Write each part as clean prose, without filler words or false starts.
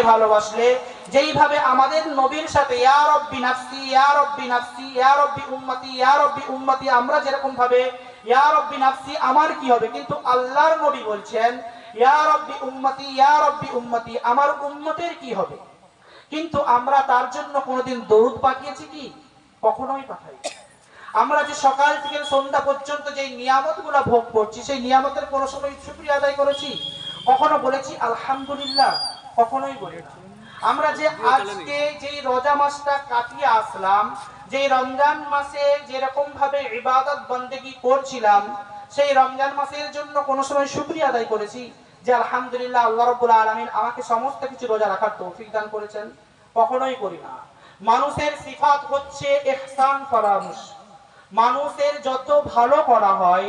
নবীকে ভালোবাসলে, যেইভাবে আমাদের নবীর সাথে ইয়া রব্বি নাফসি ইয়া রব্বি নাফসি ইয়া রব্বি উম্মতি ইয়া রব্বি উম্মতি আমরা যেরকম ভাবে ইয়া রব্বি নাফসি আমার কি হবে, কিন্তু আল্লাহর নবী বলছেন ইয়া রব্বি উম্মতি ইয়া রব্বি উম্মতি আমার উম্মতের কি হবে। কিন্তু আমরা তার জন্য কোনোদিন দরুদ পাঠিয়েছি কি? কখনোই পাঠাই। আমরা যে সকাল থেকে সন্ধ্যা পর্যন্ত যে নিয়ামতগুলো ভোগ করছি, সেই নিয়ামতের কোনো সময় শুকরিয়া আদায় করেছি? কখনো বলেছি আলহামদুলিল্লাহ? কখনোই বলিনি। আমরা যে আজকে যে রোজা মাসটা কাটিয়ে আসলাম, যে রমজান মাসে যেরকম ভাবে ইবাদত বন্দেগী করছিলাম, সেই রমজান মাসের জন্য কোনো সময় শুকরিয়া আদায় করেছি যে আলহামদুলিল্লাহ আল্লাহ রাব্বুল আলামিন আমাকে সমস্ত কিছু রোজা রাখার তৌফিক দান করেছেন? কখনোই করি না। মানুষের সিফাত হচ্ছে ইহসান ফরামুশ। মানুষের যত ভালো করা হয়,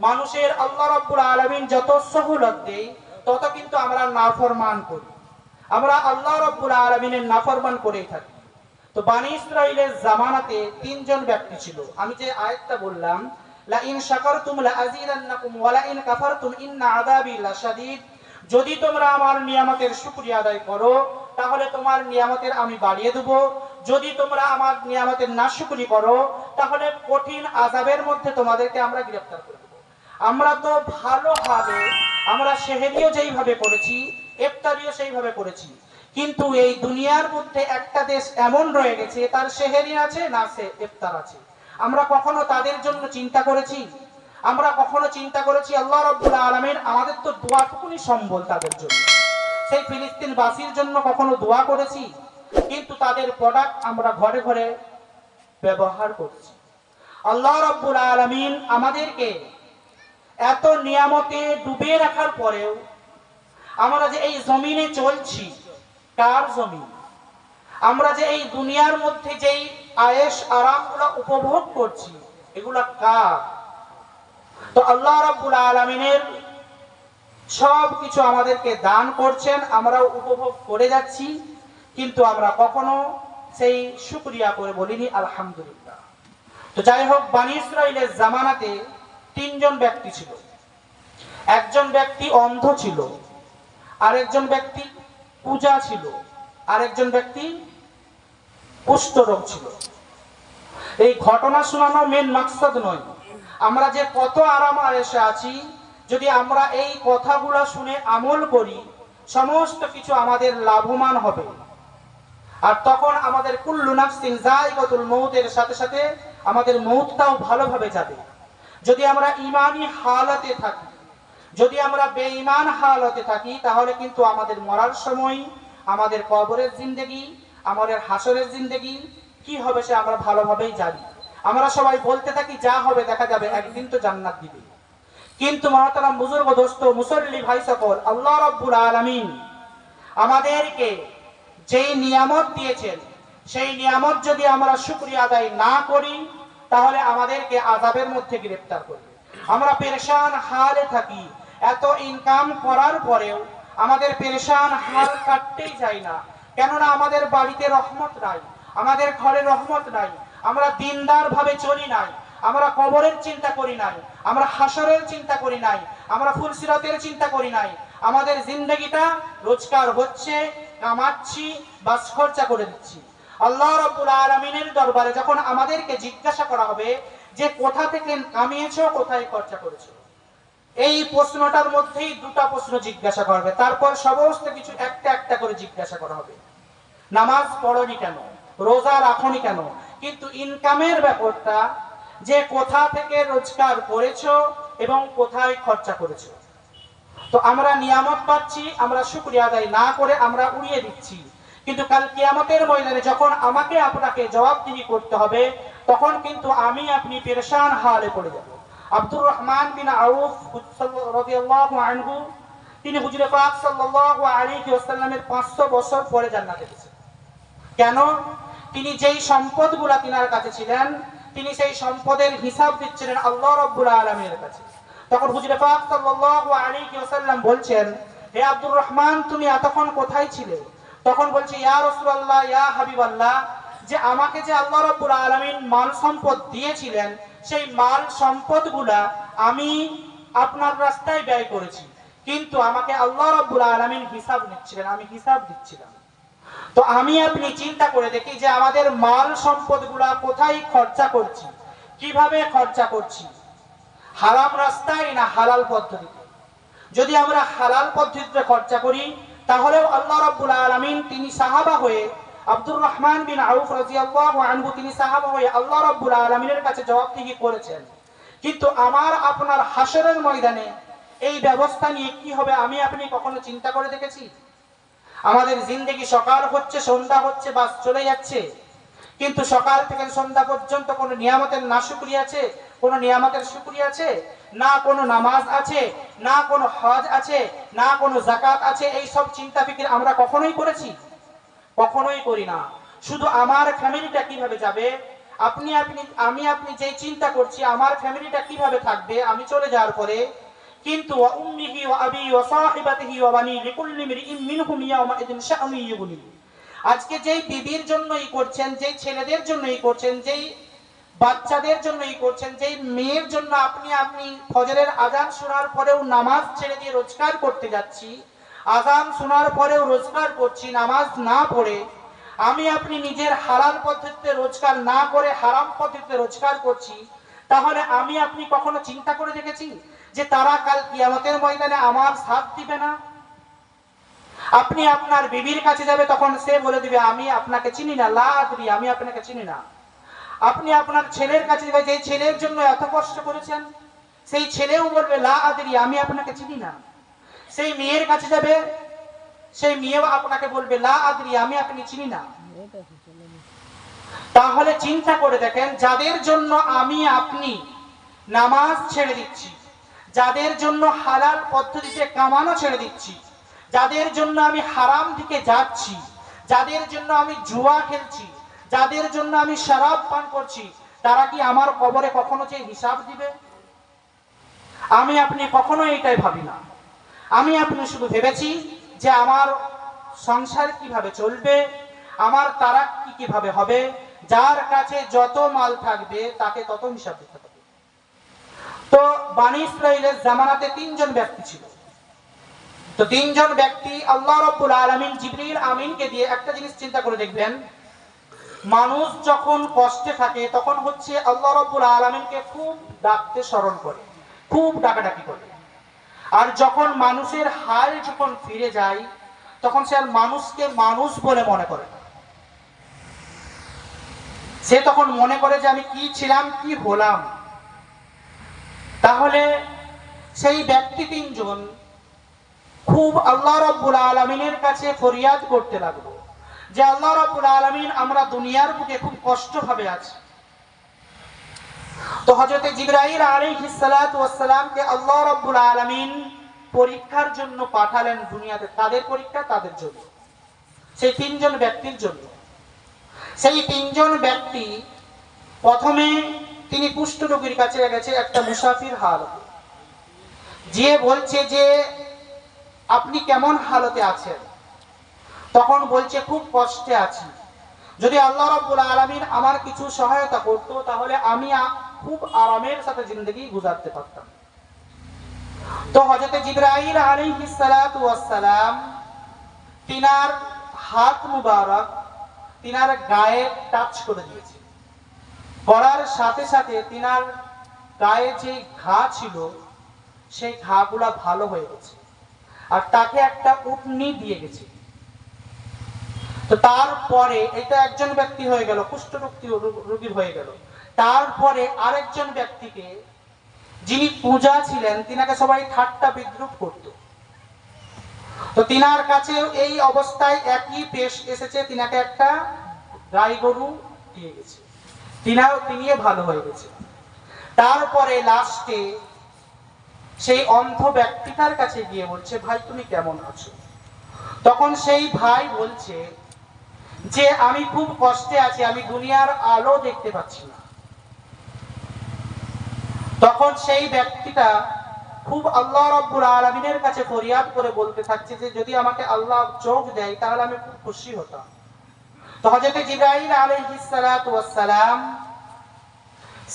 মানুষের আল্লাহ রাব্বুল আলামিন যত সহুলত দেয়, তত কিন্তু আমরা নাফরমান করি। আমরা আল্লাহ রাব্বুল আলামিনের নাফরমান করেই থাকি। তো বনি ইসরাইলের জামানাতে তিনজন ব্যক্তি ছিল। আমি যে আয়াতটা বললাম লা ইন শাকারতুম লা আযীদান্নাকুম ওয়া লা ইন কাফারতুম ইন্না আযাবি লাশাদীদ, যদি তোমরা আমার নিয়ামতের শুকরিয়া আদায় করো তাহলে তোমার নিয়ামতের আমি বাড়িয়ে দেব, যদি তোমরা আমার নিয়ামতের নাশুকরি করো তাহলে কঠিন আযাবের মধ্যে তোমাদেরকে আমরা গ্রেফতার করে দেব। আমরা তো ভালোভাবে আমরা সেহরিও যেইভাবে করেছি, ইফতারিও সেইভাবে করেছি, কিন্তু এই দুনিয়ার মধ্যে একটা দেশ এমন রয়ে গেছে তার সেহরি আছে না সে ইফতার আছে। আমরা কখনো তাদের জন্য চিন্তা করেছি? আমরা কখনো চিন্তা করেছি আল্লাহ রাব্বুল আলামিন আমাদের তো দোয়াটুকুনি সম্বল তাদের জন্য, সেই ফিলিস্তিনবাসীর জন্য কখনো দোয়া করেছি? কিন্তু তাদের প্রোডাক্ট আমরা ঘরে ঘরে ব্যবহার করছি। আল্লাহ রাব্বুল আলামিন আমাদেরকে এত নিয়ামতে ডুবিয়ে রাখার পরেও আমরা যে এই জমিনে চলছি, কার জমিন? আমরা যে এই দুনিয়ার মধ্যে যেই আয়েশ আরামগুলো উপভোগ করছি, এগুলা কার? তো আল্লাহ রাব্বুল আলামিনের সব কিছু আমাদেরকে দান করছেন, আমরাও উপভোগ করে যাচ্ছি, কিন্তু আমরা কখনো সেই শুকরিয়া করে বলিনি আলহামদুলিল্লাহ। তো যাই হোক, বনি ইসরাইলের জামানাতে তিনজন ব্যক্তি ছিল। একজন ব্যক্তি অন্ধ ছিল, আরেকজন ব্যক্তি পূজা ছিল, আরেকজন ব্যক্তি কুষ্ঠরোগ ছিল। এই ঘটনা শোনানো মেন মাকসাদ নয়। আমরা যে কত আরাম আয়েশে আছি, যদি আমরা এই কথাগুলো শুনে আমল করি, সমস্ত কিছু আমাদের লাভবান হবে। আর তখন আমাদের কুল্লু নাফসিন যায়িকাতুল মউতের সাথে সাথে আমাদের মউতটাও ভালোভাবে যাবে। যদি আমরা ঈমানি হালতে থাকি, যদি আমরা বেঈমান হালতে থাকি, তাহলে কিন্তু আমাদের মরার সময় আমাদের কবরের জিন্দেগি, আমাদের হাসরের জিন্দেগি কি হবে সে আমরা ভালোভাবেই জানি। আমরা সবাই বলতে থাকি যা হবে দেখা যাবে, একদিন তো জান্নাত দিবে। কিন্তু মহতারাম বুজুর্গ দোস্ত মুসল্লি ভাই সকল, আল্লাহ রাব্বুল আলামিন আমাদেরকে যেই নিয়ামত দিয়েছেন, সেই নিয়ামত যদি আমরা শুকরিয়া আদায় না করি তাহলে আমাদেরকে আযাবের মধ্যে গ্রেফতার করবে। আমরা পেরেশান হালে থাকি, এত ইনকাম করার পরেও আমাদের পেরেশান হাল কাটতেই যায় না। কেননা আমাদের বাড়িতে রহমত নাই, আমাদের ঘরে রহমত নাই, আমরা দিনদার ভাবে চলি নাই, আমরা কবরের চিন্তা করি নাই, আমরা হাসরের চিন্তা করি নাই, আমরা ফুলসিরাতের চিন্তা করি নাই। আমাদের জিন্দেগিটা রোজগার হচ্ছে, কামাচ্ছি, বাস খরচা করে দিচ্ছি। আল্লাহ রাব্বুল আলামিনের দরবারে যখন আমাদেরকে জিজ্ঞাসা করা হবে যে কোথা থেকে কামিয়েছো, কোথায় খরচা করেছো, এই প্রশ্নটার মধ্যেই দুটা প্রশ্ন জিজ্ঞাসা করবে, তারপর সমস্ত কিছু একটা একটা করে জিজ্ঞাসা করা হবে। নামাজ পড়নি কেন, রোজা রাখনি কেন, কিন্তু ইনকামের ব্যাপারটা যে কোথা থেকে রোজগার করেছো এবং কোথায় খরচা করেছো। তো আমরা নিয়ামত পাচ্ছি, আমরা শুকরিয়া আদায় না করে আমরা উড়িয়ে দিচ্ছি। কিন্তু কাল কিয়ামতের ময়দানে যখন আমাকে আপনাকে জবাবদিহি করতে হবে, তখন কিন্তু আমি আপনি পেরেশান হালে পড়ে যাব। আব্দুর রহমান বিন আউফ রাদিয়াল্লাহু আনহু তিনি হুজুরে পাক সাল্লাল্লাহু আলাইহি ওয়াসাল্লামের 500 বছর পরে জান্নাতে গেছেন। কেন? তিনি যেই সম্পদগুলা তিনার কাছে ছিলেন, তিনি সেই সম্পদের হিসাব দিচ্ছিলেন আল্লাহ রাব্বুল আলামিনের কাছে। তখন হুজুরে পাক সাল্লাল্লাহু আলাইহি ওয়াসাল্লাম বলছেন, হে আব্দুর রহমান তুমি এতক্ষণ কোথায় ছিলে? তখন বলছে, ইয়া রাসূলুল্লাহ, ইয়া হাবিবাল্লাহ, যে আমাকে যে আল্লাহ রাব্বুল আলামিন মাল সম্পদ দিয়েছিলেন, সেই মাল সম্পদগুলা আমি আপনার রাস্তায় ব্যয় করেছি। কিন্তু আমাকে আল্লাহ রাব্বুল আলামিন হিসাব নিচ্ছিলেন, আমি হিসাব দিচ্ছিলাম। তো আমি আপনি চিন্তা করে দেখি যে আমাদের মাল সম্পদগুলা কোথায় খরচা করছি, কিভাবে খরচা করছি, হারাম রাস্তায় না হালাল পদ্ধতিতে। যদি আমরা হালাল পদ্ধতিতে খরচা করি তাহলেও আল্লাহ রাব্বুল আলামিন তিনি সাহাবা হয়ে আব্দুর রহমান বিন আউফ রাদিয়াল্লাহু আনহু তিনি সাহাবা হয়ে আল্লাহ রাব্বুল আলামিনের কাছে জবাবদিহি করেছেন। কিন্তু আমার আপনার হাসরের ময়দানে এই ব্যবস্থা নিয়ে কি হবে আমি আপনি কখনো চিন্তা করে দেখেছি? আমাদের জিন্দেগি সকাল হচ্ছে সন্ধ্যা হচ্ছে বাস চলে যাচ্ছে, কিন্তু সকাল থেকে সন্ধ্যা পর্যন্ত কোনো নিয়ামতের না শুকরিয়া আছে? কোনো নিয়ামতের শুকরিয়া আছে? না কোনো নামাজ আছে, না কোনো হজ আছে, না কোনো যাকাত আছে। এই সব চিন্তা ফিকির আমরা কখনোই করেছি? কখনোই করি না। শুধু আমার ফ্যামিলিটা কিভাবে যাবে, আমি আপনি যে চিন্তা করছি আমার ফ্যামিলিটা কিভাবে থাকবে আমি চলে যাওয়ার পরে, কিন্তু ওয়া উম্মিহি ওয়া আবি ওয়া সাহিবাতিহি ওয়া বানি লিকুল্লি মিরইন মিনহুম ইয়াওমাইদিন শাআনুন ইউগনি। আজকে যেই বিবির জন্যই করছেন, যেই ছেলেদের জন্যই করছেন, যেই বাচ্চাদের জন্যই করছেন, যেই মেয়ের জন্য আপনি ফজরের আজান শোনার পরেও নামাজ ছেড়ে দিয়ে রোজগার করতে যাচ্ছি, আজান শোনার পরেও রোজগার করছি নামাজ না পড়ে, আমি আপনি নিজের হালাল পদ্ধতিতে রোজগার না করে হারাম পদ্ধতিতে রোজগার করছি, তাহলে আমি আপনি কখনো চিন্তা করে দেখেছি যে তারা কাল কিয়ামতের ময়দানে আমার সাথ দিবে না? আপনি আপনার বিবির কাছে যাবে তখন সে বলে দিবে আমি আপনাকে চিনি না, লা আদরি, আমি আপনাকে চিনি না। আপনি আপনার ছেলের কাছে যাবে, যে ছেলের জন্য এত কষ্ট করেছেন, সেই ছেলেও বলবে লা আদরি, আমি আপনাকে চিনি না। সেই মেয়ের কাছে যাবে, সেই মেয়েও আপনাকে বলবে লা আদরি, আমি আপনি চিনি না। তাহলে চিন্তা করে দেখেন, যাদের জন্য আমি আপনি নামাজ ছেড়ে দিচ্ছি, যাদের জন্য হালাল পদ্ধতিতে কামানো ছেড়ে দিচ্ছি, যাদের জন্য আমি হারাম দিকে যাচ্ছি, যাদের জন্য আমি জুয়া খেলছি, যাদের জন্য আমি শরাব পান করছি, তারা কি আমার কবরে কখনো যে হিসাব দিবে? আমি আপনি কখনো এটাই ভাবি না। আমি আপনি শুধু ভেবেছি যে আমার সংসার কিভাবে চলবে, আমার তারাক্কি কিভাবে হবে, যার কাছে যত মাল থাকবে তাকে তত হিসাব দিতে হবে। তো বানী ইসরাইলের জামানাতে তিনজন ব্যক্তি ছিল। তো তিনজন ব্যক্তি আল্লাহ রাব্বুল আলামিন জিবরিল আমিনকে দিয়ে একটা জিনিস চিন্তা করে দেখবেন, মানুষ যখন কষ্টে থাকে তখন হচ্ছে আল্লাহ রাব্বুল আলামিনকে খুব ডাকতে স্মরণ করে, খুব ডাকাডাকি করে। আর যখন মানুষের হাল যখন ফিরে যায় তখন সে আর মানুষকে মানুষ বলে মনে করে না। সে তখন মনে করে যে আমি কি ছিলাম, কি হলাম। তাহলে সেই ব্যক্তি তিনজন খুব আল্লাহ রাব্বুল আলামিনের কাছে ফরিয়াদ করতে লাগলো যে আল্লাহ রাব্বুল আলামিন, আমরা দুনিয়ার বুকে খুব কষ্ট ভাবে আছি। তো হযরত জিবরাইল আলাইহিস সালাতু ওয়াস সালামকে আল্লাহ রাব্বুল আলামিন পরীক্ষার জন্য পাঠালেন দুনিয়াতে। তাদের পরীক্ষা তাদের জন্য, সেই তিনজন ব্যক্তির জন্য। সেই তিনজন ব্যক্তি প্রথমে তিনি কুষ্ঠ রোগীর কাছে গেছে, একটা মুসাফির হালতে, যে বলছে যে আপনি কেমন হালতে আছেন? তখন বলছে খুব কষ্টে আছি, যদি আল্লাহ রাব্বুল আলামিন আমার কিছু সহায়তা করত তাহলে আমি খুব আরামের সাথে জিন্দেগি গুজারতে পারতাম। তো হযরত জিবরাইল আলাইহিস সালাতু ওয়াস সালাম তিনার হাত মুবারক তিনার গায়ে টাচ করে দিয়েছে। করার সাথে সাথে তিনার গায়ে যে ঘা ছিল সেই ঘাগুলা ভালো হয়ে গেছে, আর তাকে একটা উটনি দিয়ে গেছে। তো তারপরে এটা একজন ব্যক্তি হয়ে গেল, কুষ্ঠরোগী রোগীর হয়ে গেল। তারপরে আরেকজন ব্যক্তিকে, যিনি পূজা ছিলেন, তিনাকে সবাই ঠাট্টা বিদ্রুপ করত। তো তিনার কাছে এই অবস্থায় একই পেশ এসেছে, তিনাকে একটা গাই গরু দিয়ে গেছে, তিনিও ভালো হয়ে গেছে। তারপরে লাস্টে সেই অন্ধ ব্যক্তিটার কাছে গিয়ে বলছে, ভাই তুমি কেমন আছো? তখন সেই ভাই বলছে যে আমি খুব কষ্টে আছি, আমি দুনিয়ার আলো দেখতে পাচ্ছি না। তখন সেই ব্যক্তিটা খুব আল্লাহ রাব্বুল আলামিনের কাছে ফরিয়াদ করে বলতে থাকছে যে যদি আমাকে আল্লাহ চোখ দেয় তাহলে আমি খুব খুশি হতাম। তো হযরত জিবরাইল আলাইহিস সালাতু ওয়াস সালাম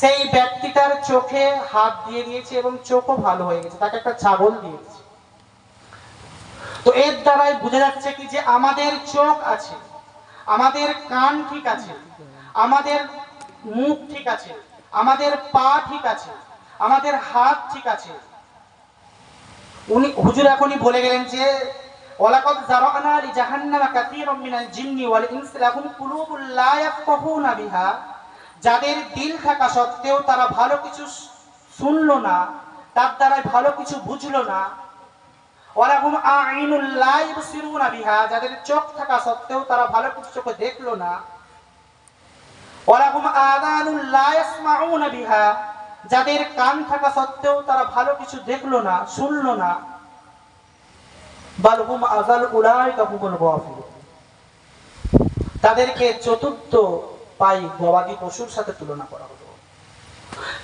সেই ব্যক্তিটার চোখে হাত দিয়ে দিয়েছে এবং চোখও ভালো হয়ে গেছে, তাকে একটা ছাগল দিয়েছে। তো এর দ্বারাই বোঝা যাচ্ছে কি যে আমাদের চোখ আছে, আমাদের কান ঠিক আছে, আমাদের মুখ ঠিক আছে, আমাদের পা ঠিক আছে, আমাদের হাত ঠিক আছে। উনি হুজুর এখনই বলে গেলেন যে ওয়ালাকাদ যারানা লিজাহান্নামা কাসীরাম মিনাল জিন্নি ওয়াল ইনসি লাহুম কুলুবুন লা ইয়াফকাহুনা বিহা, যাদের দিল থাকা সত্ত্বেও তারা ভালো কিছু শুনলো না, তার দ্বারা ভালো কিছু বুঝলো না। ওয়ালাহুম আ'ইনুল লা ইবসিরুনা বিহা, যাদের চোখ থাকা সত্ত্বেও তারা ভালো কিছু চোখে দেখলো না। ওয়ালাহুম আযানুল লা ইয়াসমাউনা বিহা, যাদের কান থাকা সত্ত্বেও তারা ভালো কিছু দেখলো না, শুনলো না। বাল হুম আযাল উলাইকা হুমুল গাফিলুন, তাদেরকে চতুর্থ পাই গবাদি পশুর সাথে তুলনা করা হলো।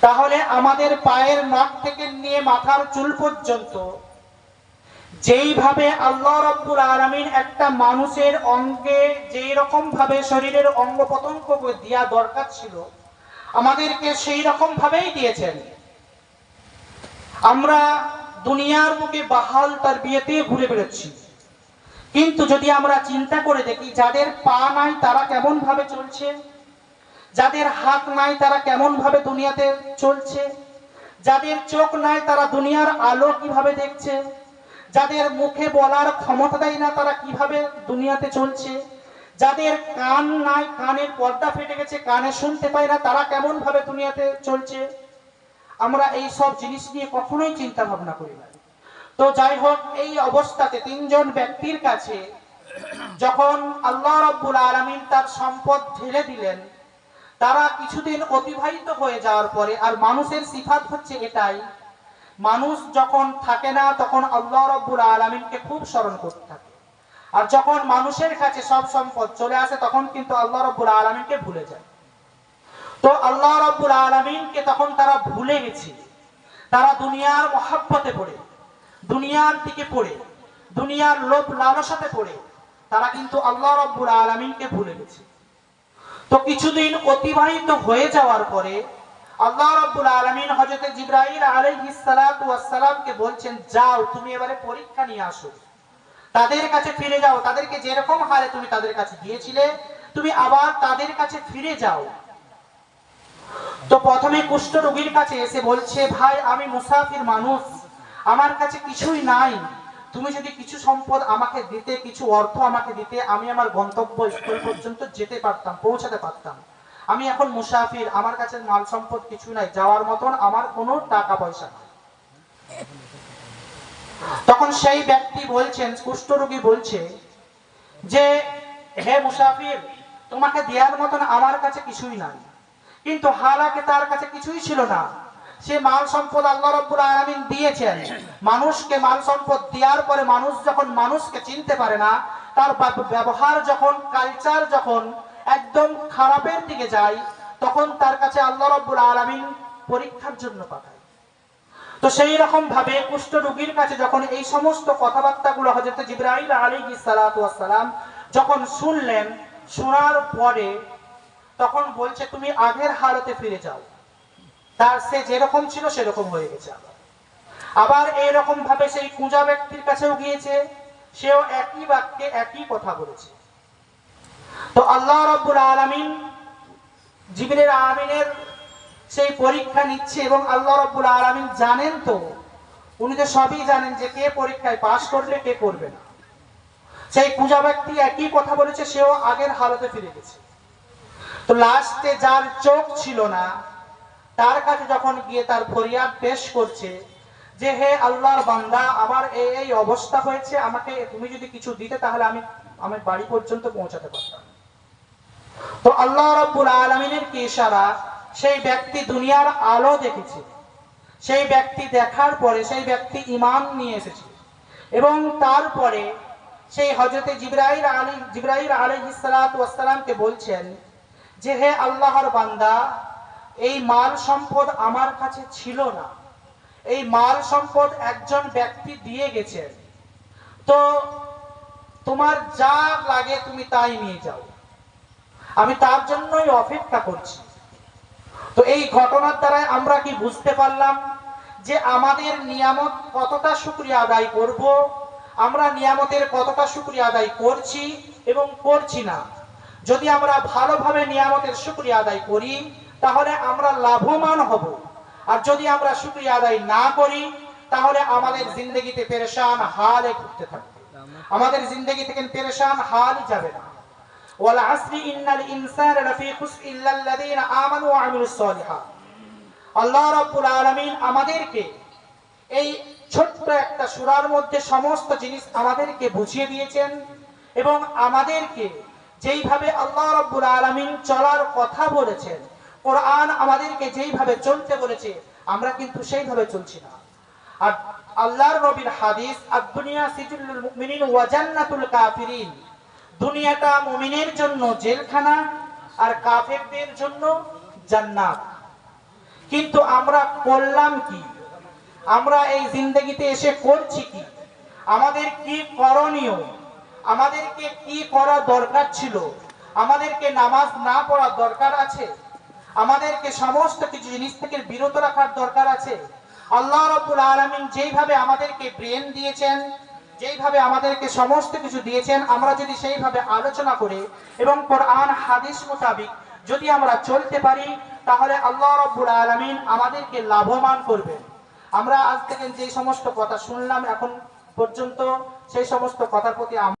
তাহলে আমাদের পায়ের নখ থেকে নিয়ে মাথার চুল পর্যন্ত যেইভাবে আল্লাহ রাব্বুল আলামিন একটা মানুষের অঙ্গে যেই রকম ভাবে শরীরের অঙ্গ প্রত্যঙ্গ দেওয়া দরকার ছিল, আমাদেরকে সেই রকম ভাবেই দিয়েছেন। আমরা দুনিয়ার বুকে বাহাল তার বিয়েতে ঘুরে বেড়াচ্ছি, কিন্তু যদি আমরা চিন্তা করে দেখি যাদের পা নাই তারা কেমন ভাবে চলছে, যাদের হাত নাই তারা কেমন ভাবে দুনিয়াতে চলছে, যাদের চোখ নাই তারা দুনিয়ার আলো কিভাবে দেখছে, যাদের মুখে বলার ক্ষমতা দেয় না তারা কিভাবে দুনিয়াতে চলছে, যাদের কান নাই, কানের পর্দা ফেটে গেছে, কানে শুনতে পায় না, তারা কেমন ভাবে দুনিয়াতে চলছে। আমরা এই সব জিনিস নিয়ে কখনোই চিন্তা ভাবনা করি না। তো যাই হোক, এই অবস্থাতে তিনজন ব্যক্তির কাছে যখন আল্লাহ রাব্বুল আলামিন তার সম্পদ ঢেলে দিলেন, তারা কিছুদিন অতিবাহিত হয়ে যাওয়ার পরে, আর মানুষের সিফাত হচ্ছে এটাই, মানুষ যখন থাকে না তখন আল্লাহ রাব্বুল আলামিনকে খুব স্মরণ করতে থাকে, আর যখন মানুষের কাছে সব সম্পদ চলে আসে তখন কিন্তু আল্লাহ রাব্বুল আলামিনকে ভুলে যায়। তো আল্লাহ রাব্বুল আলামিনকে তখন তারা ভুলে গেছে, তারা দুনিয়ার মহব্বতে পড়ে, দুনিয়ার দিকে পড়ে, দুনিয়ার লোভ লালসাতে পড়ে তারা কিন্তু আল্লাহ রাব্বুল আলামিনকে ভুলে গেছে। তো কিছুদিন অতিবাহিত হয়ে যাওয়ার পরে আল্লাহ রাব্বুল আলামিন হযরত জিবরাইল আলাইহিস সালাতু ওয়াস সালামকে বলছেন, যাও তুমি এবারে পরীক্ষা নিয়ে আসো, তাদের কাছে ফিরে যাও, তাদেরকে যেরকম হারে তুমি তাদের কাছে গিয়েছিলে তুমি আবার তাদের কাছে ফিরে যাও। তো প্রথমে কুষ্ঠ রোগীর কাছে এসে বলছে, ভাই আমি মুসাফির মানুষ, আমার কাছে কিছুই নাই, তুমি যদি কিছু সম্পদ আমাকে দিতে, কিছু অর্থ আমাকে দিতে, আমি আমার গন্তব্য স্থল পর্যন্ত যেতে পারতাম, পৌঁছাতে পারতাম। আমি এখন মুসাফির, আমার কাছে মাল সম্পদ কিছু নাই, যাওয়ার মতন আমার কোনো টাকা পয়সা নেই। তখন সেই ব্যক্তি বলছেন, কুষ্ঠরোগী বলছে যে হে মুসাফির, তোমাকে দেওয়ার মতন আমার কাছে কিছুই নাই। কিন্তু হালাকে তার কাছে কিছুই ছিল না, সে মাল সম্পদ আল্লাহ রাব্বুল আলামিন দিয়েছেন। মানুষকে মাল সম্পদ দেওয়ার পরে মানুষ যখন মানুষকে চিনতে পারে না, তার ব্যবহার যখন, কালচার যখন একদম খারাপের দিকে যায়, তখন তার কাছে আল্লাহ রাব্বুল আলামিন পরীক্ষার জন্য পাঠায়। তো সেই রকম ভাবে কুষ্ঠ রোগীর কাছে যখন এই সমস্ত কথাবার্তাগুলো হযরত জিবরাইল আলাইহিস সালাতু ওয়াস সালাম যখন শুনলেন, শোনার পরে তখন বলছে তুমি আগের হালতে ফিরে যাও। তার সে যেরকম ছিল সেরকম হয়ে গেছে। আবার এইরকম ভাবে সেই কুঁজা ব্যক্তির কাছেও গিয়েছে, সেও একই বাক্যে একই কথা বলেছে। তো আল্লাহ রাব্বুল আলামিন জিবরিল আমিনের সেই পরীক্ষা নিচ্ছে, এবং আল্লাহ রাব্বুল আলামিন জানেন, তো উনি তো সবই জানেন যে কে পরীক্ষায় পাস করবে কে করবে না। সেই কুঁজা ব্যক্তি একই কথা বলেছে, সেও আগের হালতে ফিরে গেছে। তো লাস্টে যার চোখ ছিল না তার কাছে যখন গিয়ে তার ফরিয়াদ পেশ করছে যে হে আল্লাহর বান্দা, আমার এই অবস্থা হয়েছে, আমাকে তুমি যদি কিছু দিতে তাহলে আমি আমার বাড়ি পর্যন্ত পৌঁছাতে পারতাম। তো আল্লাহ রাব্বুল আলামিনের কি ইশারা, সেই ব্যক্তি দুনিয়ার আলো দেখেছে, সেই ব্যক্তি দেখার পরে সেই ব্যক্তি ঈমান নিয়ে এসেছে, এবং তারপরে সেই হযরত জিবরাইল আলাইহিস সালাতু ওয়াস সালামকে বলছেন যে হে আল্লাহর বান্দা, এই মাল সম্পদ আমার কাছে ছিল না, এই মাল সম্পদ একজন ব্যক্তি দিয়ে গেছেন, তো তোমার যা লাগে তুমি তাই নিয়ে যাও, আমি তার জন্যই অপেক্ষা করছি। তো এই ঘটনার দ্বারা আমরা কি বুঝতে পারলাম যে আমাদের নিয়ামত কতটা শুকরিয়া আদায় করব, আমরা নিয়ামতের কতটা শুকরিয়া আদায় করছি এবং করছি না। যদি আমরা ভালোভাবে নিয়ামতের শুকরিয়া আদায় করি তাহলে আমরা লাভবান হব, আর যদি আমরা শুকরিয়া আদায় না করি তাহলে আমাদের জিন্দগিতে পেরেশান হালে ঘুরতে থাকবে, আমাদের জিন্দগি থেকে পেরেশান হালই যাবে না। ওয়াল আসরি ইন্নাল ইনসানা লাফি খুসর ইল্লাল্লাযীনা আমানু ওয়া আমিলুস সালিহাত। আল্লাহ রাব্বুল আলামিন আমাদেরকে এই ছোট্ট একটা সূরার মধ্যে সমস্ত জিনিস আমাদেরকে বুঝিয়ে দিয়েছেন এবং আমাদেরকে যেইভাবে আল্লাহ রাব্বুল আলামিন চলার কথা বলেছেন, কোরআন আমাদেরকে যেইভাবে চলতে বলেছে আমরা কিন্তু সেইভাবে চলছি না। আর আল্লাহর নবীর হাদিস, আদ-দুনিয়া সিজনুল মুমিনিন ওয়া জান্নাতুল কাফিরিন, দুনিয়াটা মুমিনের জন্য জেলখানা আর কাফেরদের জন্য জান্নাত। কিন্তু আমরা করলাম কি? আমরা এই জিন্দগিতে এসে করছি কি? আমাদের কি করণীয়? আমাদেরকে কি করা দরকার ছিল? আমাদেরকে নামাজ না পড়ার দরকার আছে, আমাদেরকে সমস্ত কিছু জিনিস থেকে বিরত রাখার দরকার আছে। আল্লাহ রাব্বুল আলামিন যেইভাবে আমাদেরকে ব্রেন দিয়েছেন, যেইভাবে আমাদেরকে সমস্ত কিছু দিয়েছেন, আমরা যদি সেইভাবে আলোচনা করে এবং কোরআন হাদিস মোতাবেক যদি আমরা চলতে পারি তাহলে আল্লাহ রাব্বুল আলামিন আমাদেরকে লাভবান করবেন। আমরা আজ থেকে যে সমস্ত কথা শুনলাম এখন পর্যন্ত সেই সমস্ত কথার প্রতি